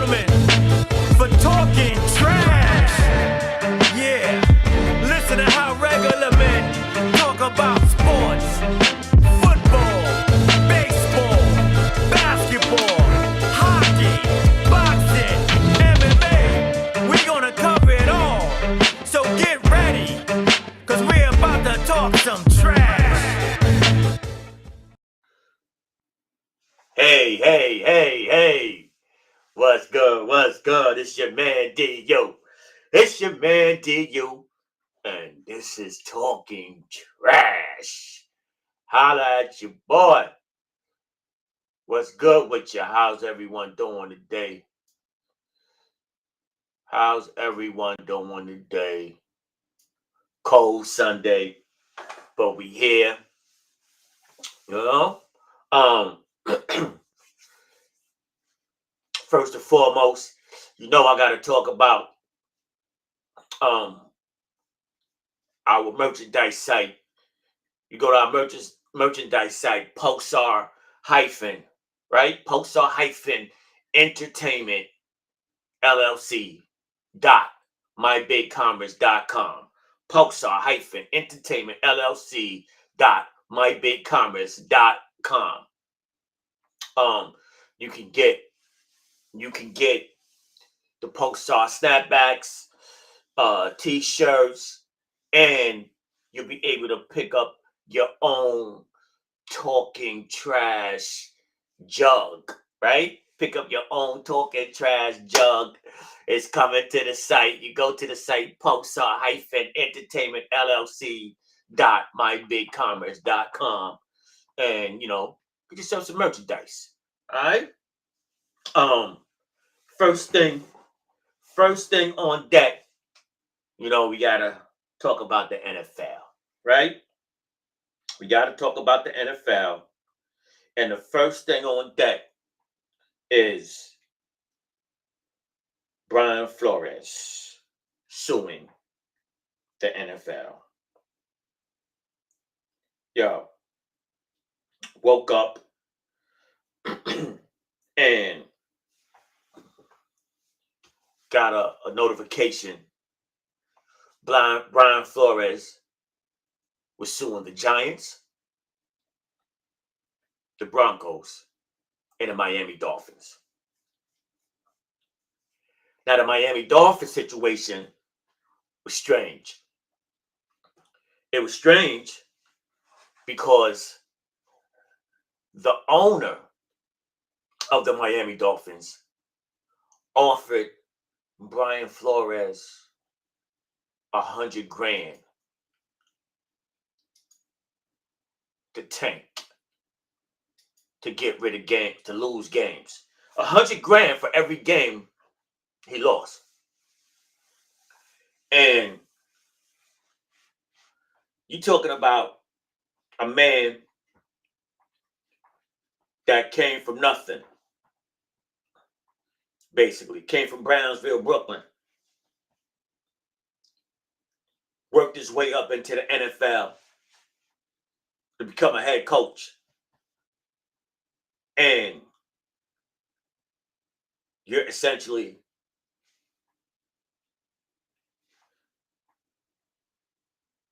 gentlemen, for talking trash. Yeah, listen to how regular men talk about sports. Football, baseball, basketball, hockey, boxing, MMA. We're gonna cover it all. So get ready, cause we're about to talk some trash. Hey. What's good? It's your man D.U. It's your man D.U. And this is Talking Trash. Holla at your boy. What's good with you? How's everyone doing today? Cold Sunday, but we here. You know? First and foremost, I gotta talk about our merchandise site. You go to our merchandise site, Pulsar Entertainment LLC .mybigcommerce.com. Pulsar Entertainment LLC .mybigcommerce.com. You can get the Pulsar snapbacks, t-shirts, and you'll be able to pick up your own Talking Trash jug, right? Pick up your own Talking Trash jug. It's coming to the site. You go to the site, Pulsar Entertainment LLC .mybigcommerce.com, and get yourself some merchandise. All right. First thing on deck. We gotta talk about the NFL, right? We gotta talk about the NFL, and the first thing on deck is Brian Flores suing the NFL. Yo, woke up and got a notification. Brian Flores was suing the Giants, the Broncos, and the Miami Dolphins. Now, the Miami Dolphins situation was strange. It was strange because the owner of the Miami Dolphins offered Brian Flores $100,000 to tank, to get rid of games, to lose games. $100,000 for every game he lost. And you're talking about a man that came from nothing. Basically, came from Brownsville, Brooklyn. Worked his way up into the NFL to become a head coach. And you're essentially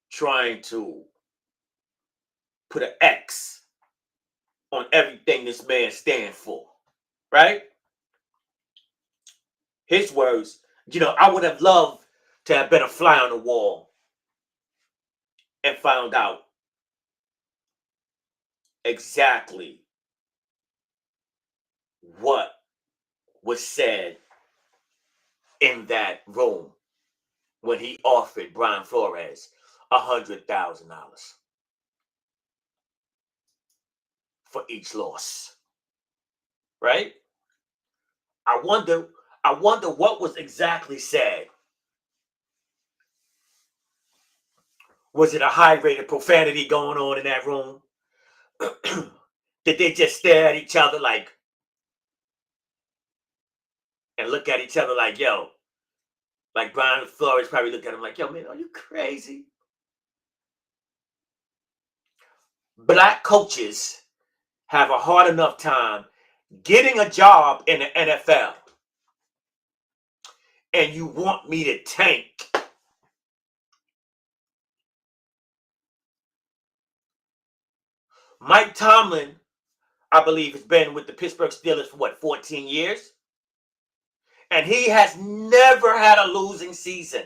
trying to put an X on everything this man stands for, right? His words, I would have loved to have been a fly on the wall and found out exactly what was said in that room when he offered Brian Flores $100,000 for each loss, right? I wonder what was exactly said. Was it a high rate of profanity going on in that room? Did they just stare at each other and look at each other like, yo, like Brian Flores probably looked at him like, yo, man, are you crazy? Black coaches have a hard enough time getting a job in the NFL and you want me to tank. Mike Tomlin, I believe, has been with the Pittsburgh Steelers for what, 14 years? And he has never had a losing season.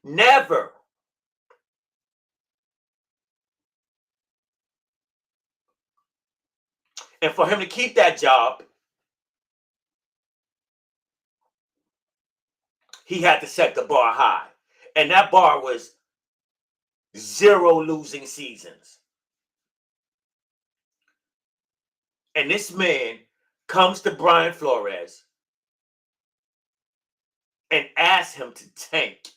Never. And for him to keep that job, he had to set the bar high. And that bar was 0 losing seasons. And this man comes to Brian Flores and asks him to tank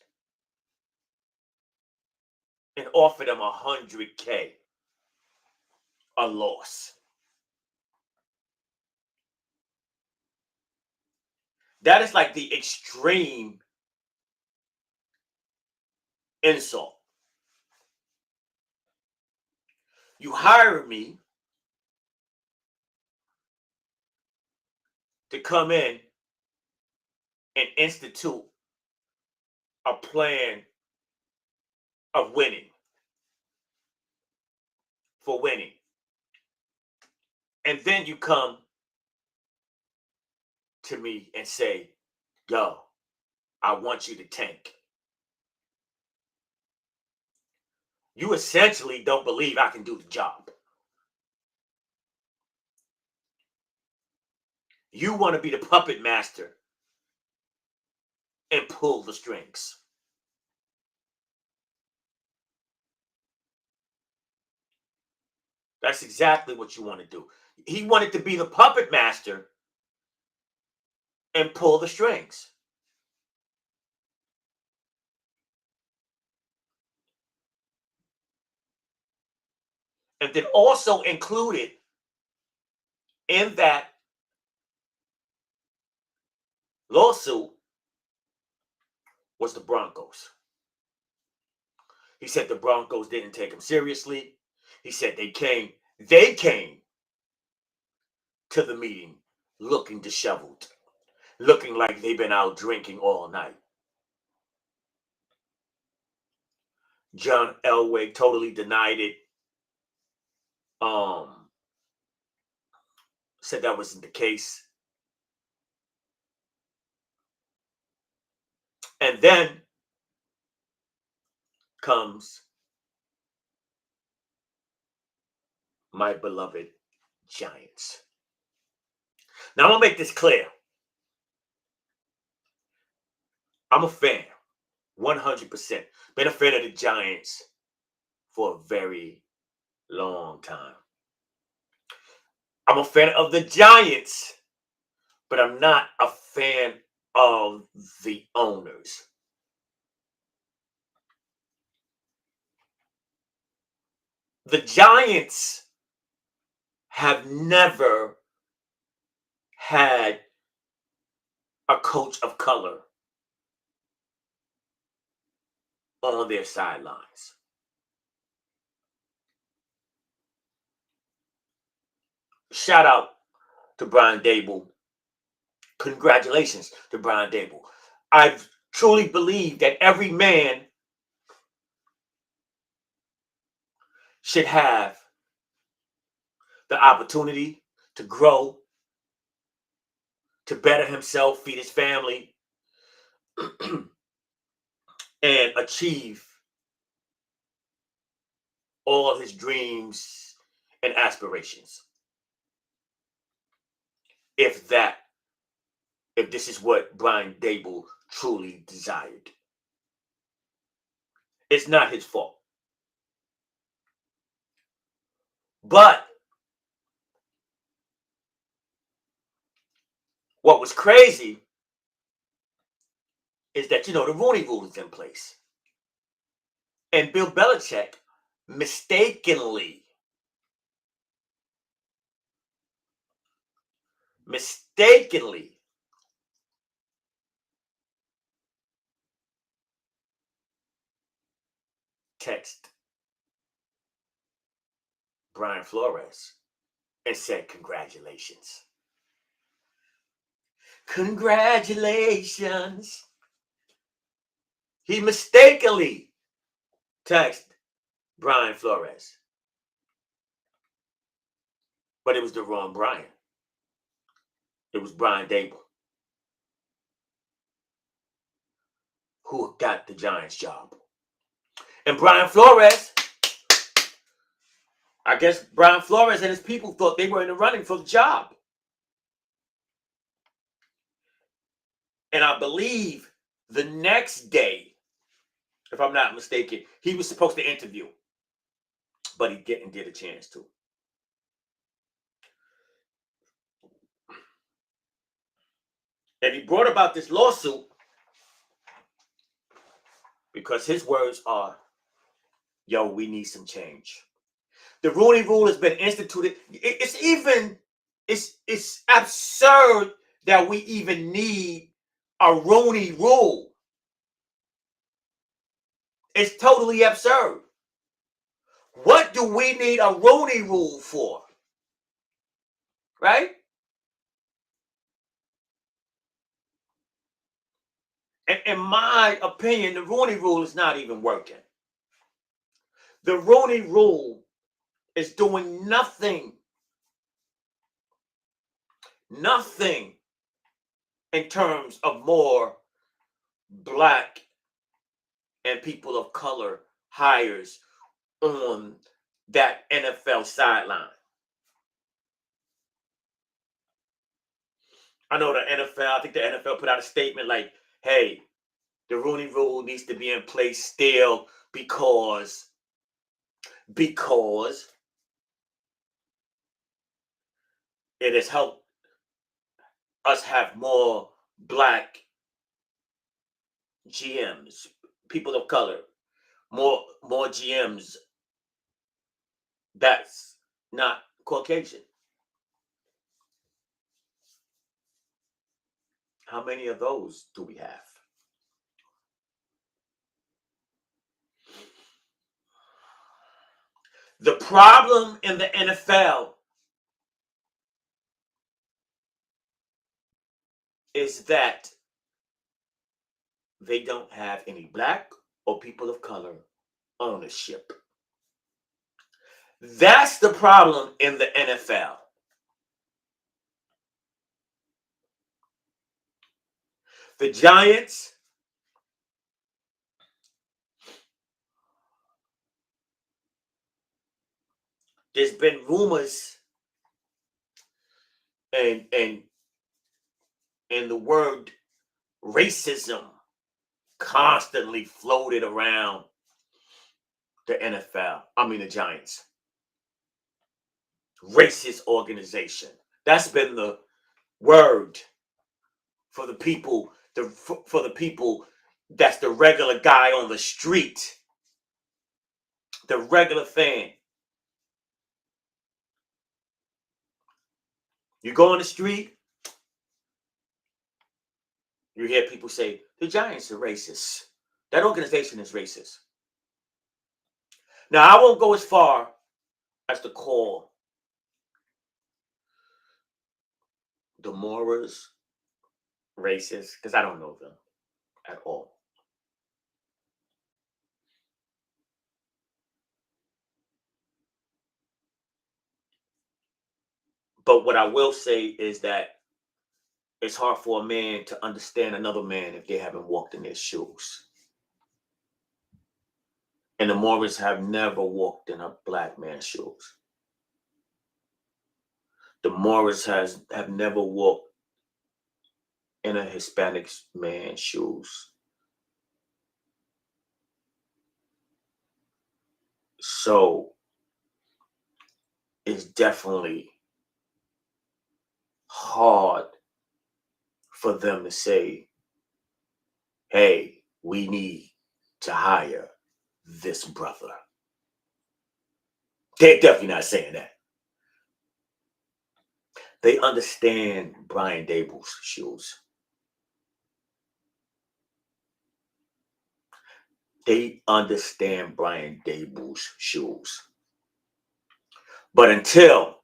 and offered him $100K, a loss. That is like the extreme insult. You hire me to come in and institute a plan of winning, for winning. And then you come to me and say, yo, I want you to tank. You essentially don't believe I can do the job. You want to be the puppet master and pull the strings. That's exactly what you want to do. He wanted to be the puppet master and pull the strings. And then also included in that lawsuit was the Broncos. He said the Broncos didn't take him seriously. He said they came to the meeting looking disheveled, looking like they've been out drinking all night. John Elway totally denied it. Said that wasn't the case. And then comes my beloved Giants. Now, I'm going to make this clear. I'm a fan, 100%. Been a fan of the Giants for a very long time. I'm a fan of the Giants, but I'm not a fan of the owners. The Giants have never had a coach of color on their sidelines. Shout out to Brian Daboll. Congratulations to Brian Daboll. I truly believe that every man should have the opportunity to grow, to better himself, feed his family, and achieve all his dreams and aspirations. If this is what Brian Daboll truly desired. It's not his fault. But what was crazy is that, the Rooney Rule is in place. And Bill Belichick mistakenly text Brian Flores and said, congratulations. Congratulations. He mistakenly texted Brian Flores. But it was the wrong Brian. It was Brian Dable who got the Giants job. And Brian Flores, I guess Brian Flores and his people thought they were in the running for the job. And I believe the next day, if I'm not mistaken, he was supposed to interview, but he didn't get a chance to. And he brought about this lawsuit because his words are, yo, we need some change. The Rooney Rule has been instituted. It's absurd that we even need a Rooney Rule. It's totally absurd. What do we need a Rooney Rule for? Right? And in my opinion, the Rooney Rule is not even working. The Rooney Rule is doing nothing in terms of more black and people of color hires on that NFL sideline. I know the NFL, I think the NFL put out a statement like, hey, the Rooney Rule needs to be in place still because it has helped us have more black GMs, people of color, more GMs that's not Caucasian. How many of those do we have? The problem in the NFL is that they don't have any black or people of color ownership. That's the problem in the NFL. The Giants, there's been rumors and the word racism constantly floated around the NFL. I mean the Giants. Racist organization. That's been the word for the people, for the people that's the regular guy on the street, the regular fan. You go on the street, you hear people say, the Giants are racist. That organization is racist. Now, I won't go as far as to call the Moras racist, because I don't know them at all. But what I will say is that it's hard for a man to understand another man if they haven't walked in their shoes. And the Moras have never walked in a black man's shoes. The Moras have never walked in a Hispanic man's shoes. So it's definitely hard for them to say, hey, we need to hire this brother. They're definitely not saying that. They understand Brian Dable's shoes. They understand Brian Dable's shoes. But until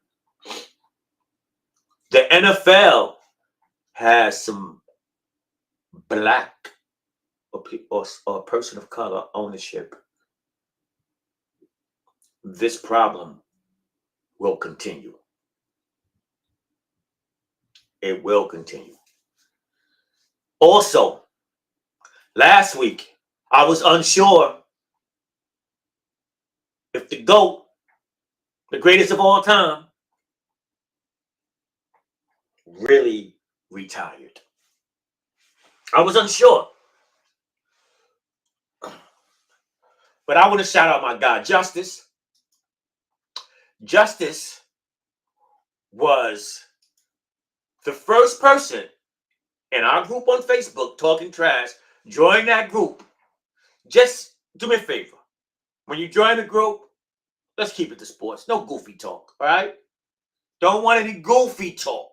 the NFL has some black or person of color ownership, this problem will continue. It will continue. Also, last week, I was unsure if the GOAT, the greatest of all time, really retired. I was unsure. But I want to shout out my guy, Justice. Justice was the first person in our group on Facebook, Talking Trash. Join that group. Just do me a favor. When you join the group, let's keep it to sports. No goofy talk, all right? Don't want any goofy talk.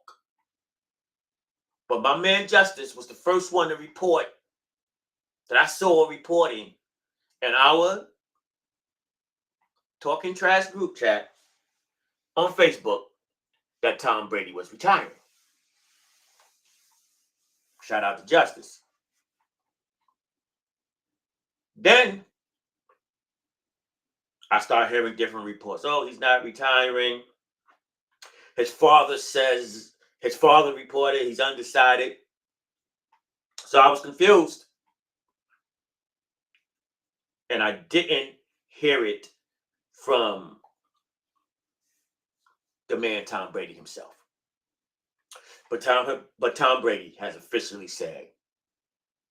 But my man Justice was the first one to report that I saw reporting in our Talking Trash group chat on Facebook that Tom Brady was retiring. Shout out to Justice. Then I started hearing different reports. Oh, he's not retiring. His father reported he's undecided. So I was confused. And I didn't hear it from the man Tom Brady himself. But Tom Brady has officially said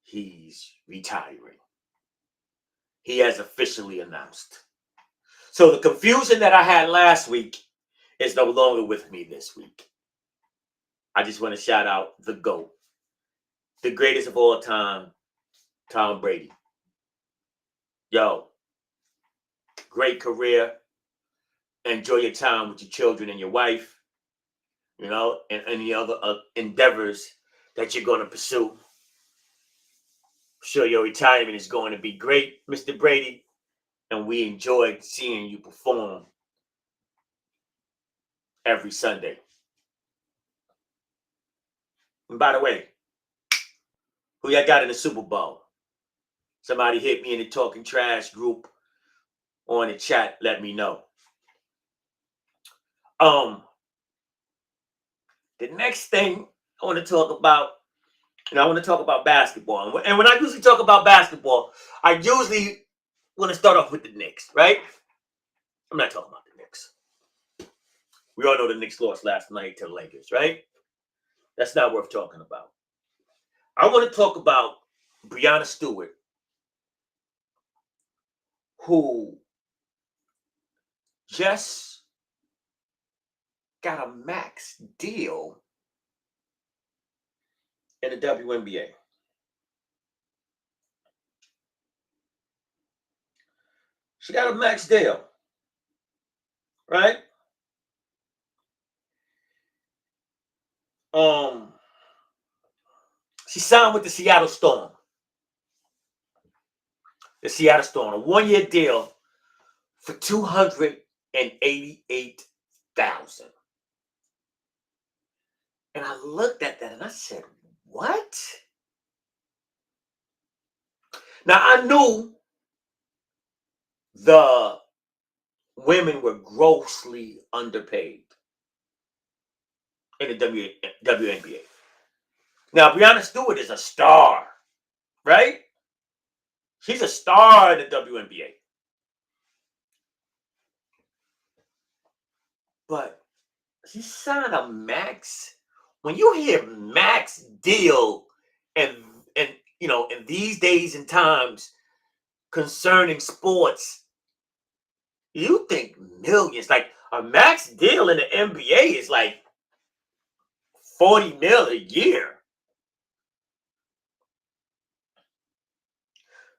he's retiring. He has officially announced. So the confusion that I had last week is no longer with me this week. I just want to shout out the GOAT, the greatest of all time, Tom Brady. Yo, great career. Enjoy your time with your children and your wife, and any other endeavors that you're going to pursue. I'm sure your retirement is going to be great, Mr. Brady, and we enjoyed seeing you perform every Sunday. And by the way, who y'all got in the Super Bowl? Somebody hit me in the Talking Trash group or in the chat, let me know. The next thing I want to talk about, I want to talk about basketball. And when I usually talk about basketball, I usually want to start off with the Knicks, right? I'm not talking about the Knicks. We all know the Knicks lost last night to the Lakers, right? That's not worth talking about. I want to talk about Breanna Stewart, who just got a max deal in the WNBA. She got a max deal, right? She signed with the Seattle Storm. The Seattle Storm, a one-year deal for $288,000. And I looked at that and I said, what? Now, I knew the women were grossly underpaid in the WNBA. Now, Breanna Stewart is a star, right? She's a star in the WNBA. But she signed a max. When you hear max deal and in these days and times concerning sports, you think millions. Like a max deal in the NBA is like $40 million a year.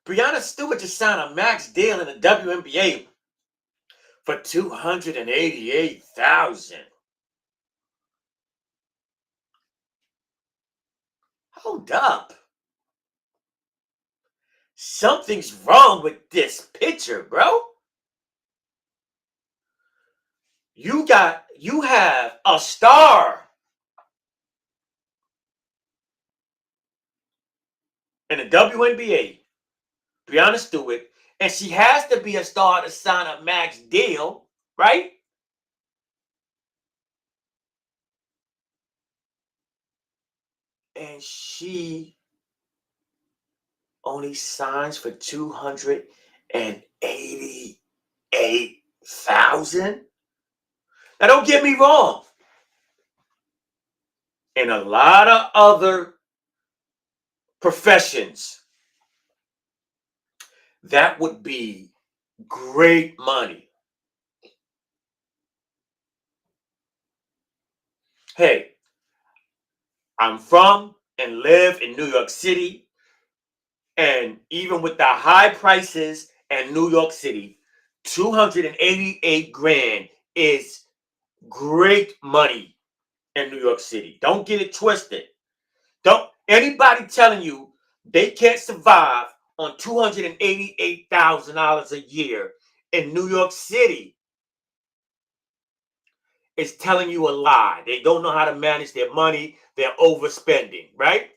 Breanna Stewart just signed a max deal in the WNBA for $288,000. Hold up. Something's wrong with this picture, bro. You have a star in the WNBA, Breanna Stewart, and she has to be a star to sign a max deal, right? And she only signs for 288,000. Now, don't get me wrong. In a lot of other professions, that would be great money. Hey, I'm from and live in New York City, and even with the high prices in New York City, 288 grand is great money in New York City. Don't get it twisted. Don't anybody telling you they can't survive on $288,000 a year in New York City is telling you a lie. They don't know how to manage their money. They're overspending, right?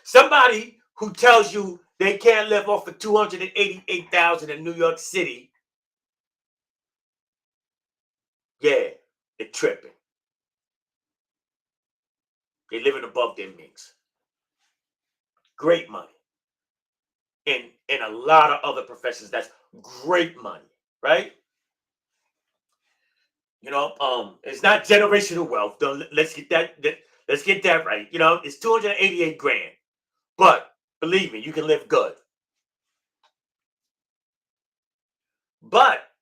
Somebody who tells you they can't live off of 288,000 in New York City, yeah, they're tripping. They're living above their means. Great money. In a lot of other professions, that's great money, right? It's not generational wealth. Let's get that. Let's get that right. It's 288 grand, but believe me, you can live good. But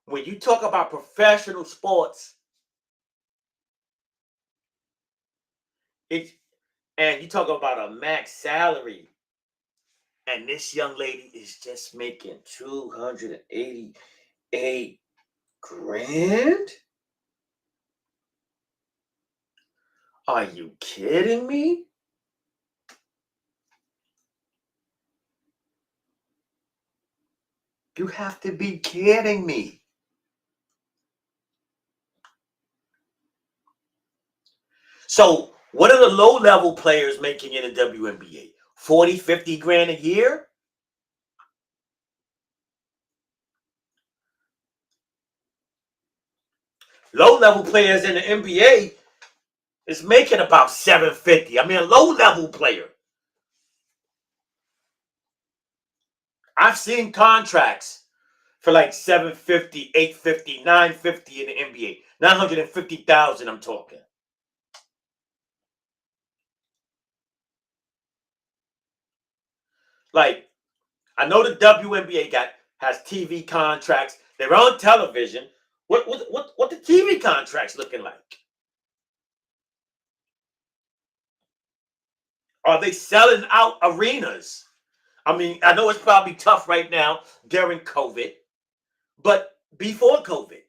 when you talk about professional sports, it and you talk about a max salary, and this young lady is just making 288 grand. Are you kidding me? You have to be kidding me. So, what are the low level players making in the WNBA? 40, 50 grand a year? Low level players in the NBA is making about 750. I mean, a low level player. I've seen contracts for like 750, 850, 950 in the NBA. 950,000, I'm talking. Like, I know the WNBA has TV contracts. They're on television. What the TV contracts looking like? Are they selling out arenas? I mean, I know it's probably tough right now during COVID, but before COVID,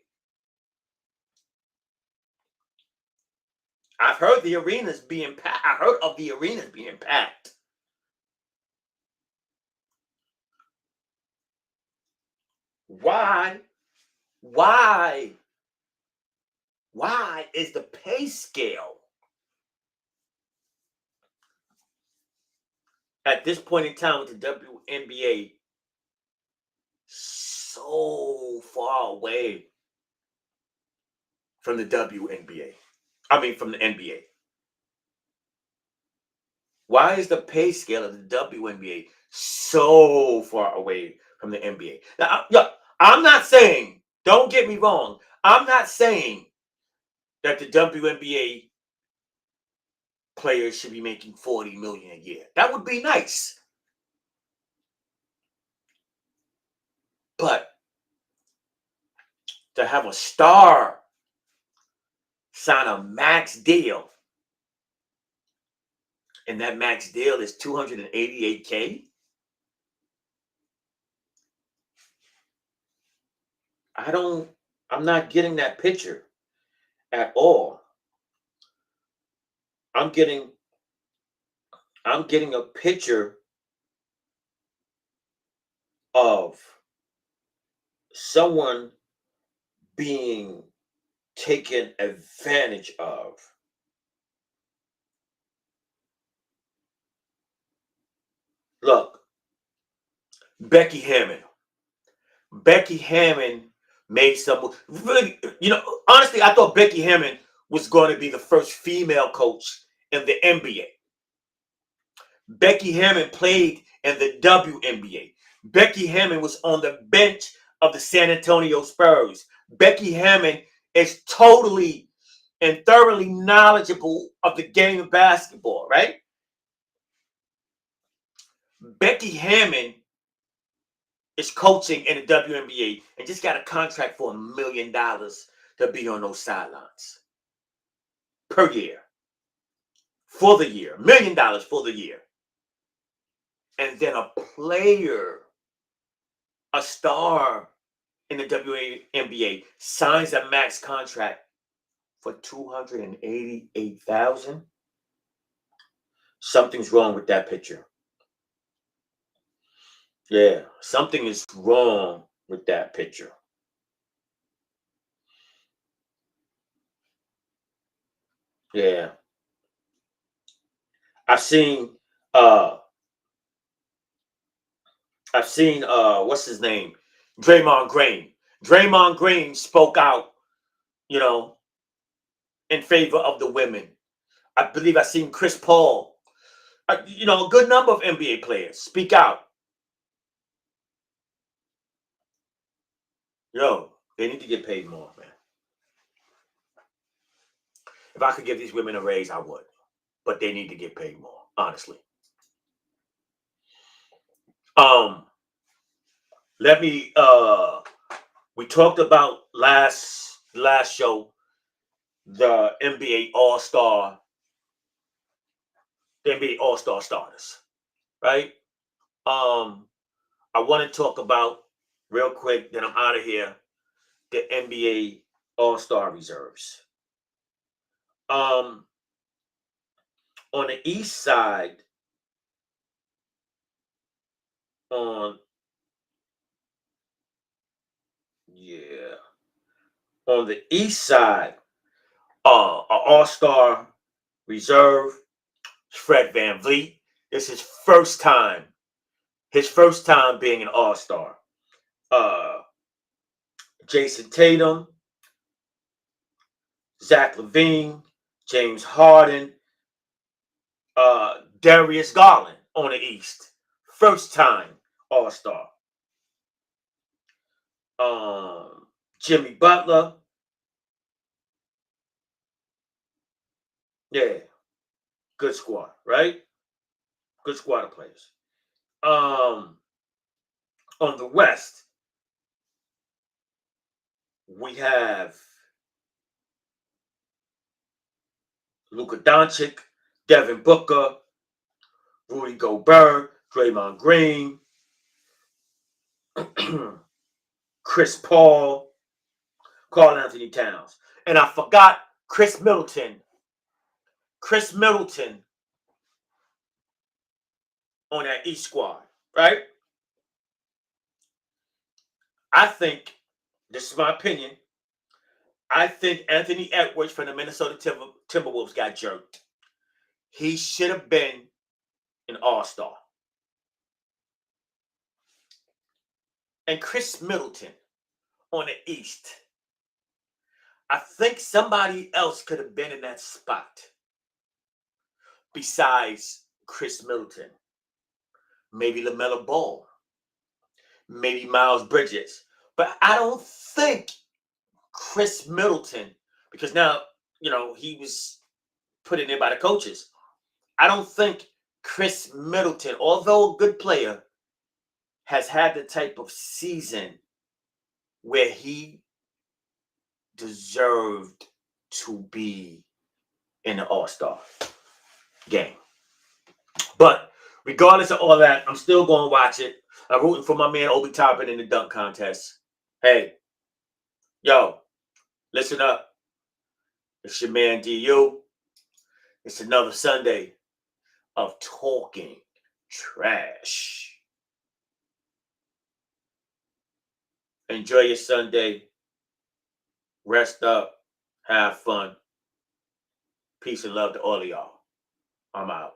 I've heard the arenas being packed. I heard of the arenas being packed. Why? Why? Why is the pay scale at this point in time with the WNBA so far away from the WNBA? I mean, from the NBA. Why is the pay scale of the WNBA so far away from the NBA? Now, yeah, I'm not saying, don't get me wrong, I'm not saying that the WNBA players should be making 40 million a year. That would be nice. But to have a star sign a max deal, and that max deal is 288K, I'm not getting that picture at all. I'm getting a picture of someone being taken advantage of. Look, Becky Hammon. Becky Hammon made some really, honestly, I thought Becky Hammon was going to be the first female coach in the NBA. Becky Hammon played in the WNBA. Becky Hammon was on the bench of the San Antonio Spurs. Becky Hammon is totally and thoroughly knowledgeable of the game of basketball, right? Becky Hammon is coaching in the WNBA and just got a contract for $1 million to be on those sidelines per year. For the year. $1 million for the year. And then a player, a star in the WNBA, signs a max contract for $288,000. Something's wrong with that picture. Yeah, something is wrong with that picture. Yeah. I've seen what's his name? Draymond Green. Draymond Green spoke out, you know, in favor of the women. I believe I've seen Chris Paul, a good number of NBA players speak out. Yo, they need to get paid more, man. If I could give these women a raise, I would. But they need to get paid more, honestly. Let me we talked about last show the NBA All-Star starters, right? I want to talk about real quick, then I'm out of here, the NBA All-Star reserves. On the east side, on the east side, an All-Star reserve, Fred VanVleet. It's his first time being an All-Star. Jason Tatum, Zach LaVine, James Harden, Darius Garland on the East. First time All-Star. Jimmy Butler. Yeah. Good squad, right? Good squad of players. On the West, we have Luka Doncic, Devin Booker, Rudy Gobert, Draymond Green, Chris Paul, Karl-Anthony Towns. And I forgot Chris Middleton. Chris Middleton on that East squad, right? I think, this is my opinion, I think Anthony Edwards from the Minnesota Timberwolves got jerked. He should have been an All-Star. And Chris Middleton on the East. I think somebody else could have been in that spot besides Chris Middleton. Maybe LaMelo Ball. Maybe Miles Bridges. But I don't think Chris Middleton, because now, he was put in there by the coaches. I don't think Chris Middleton, although a good player, has had the type of season where he deserved to be in the All-Star game. But regardless of all that, I'm still going to watch it. I'm rooting for my man Obi Toppin in the dunk contest. Hey, yo, listen up. It's your man DU. It's another Sunday of talking trash. Enjoy your Sunday. Rest up. Have fun. Peace and love to all of y'all. I'm out.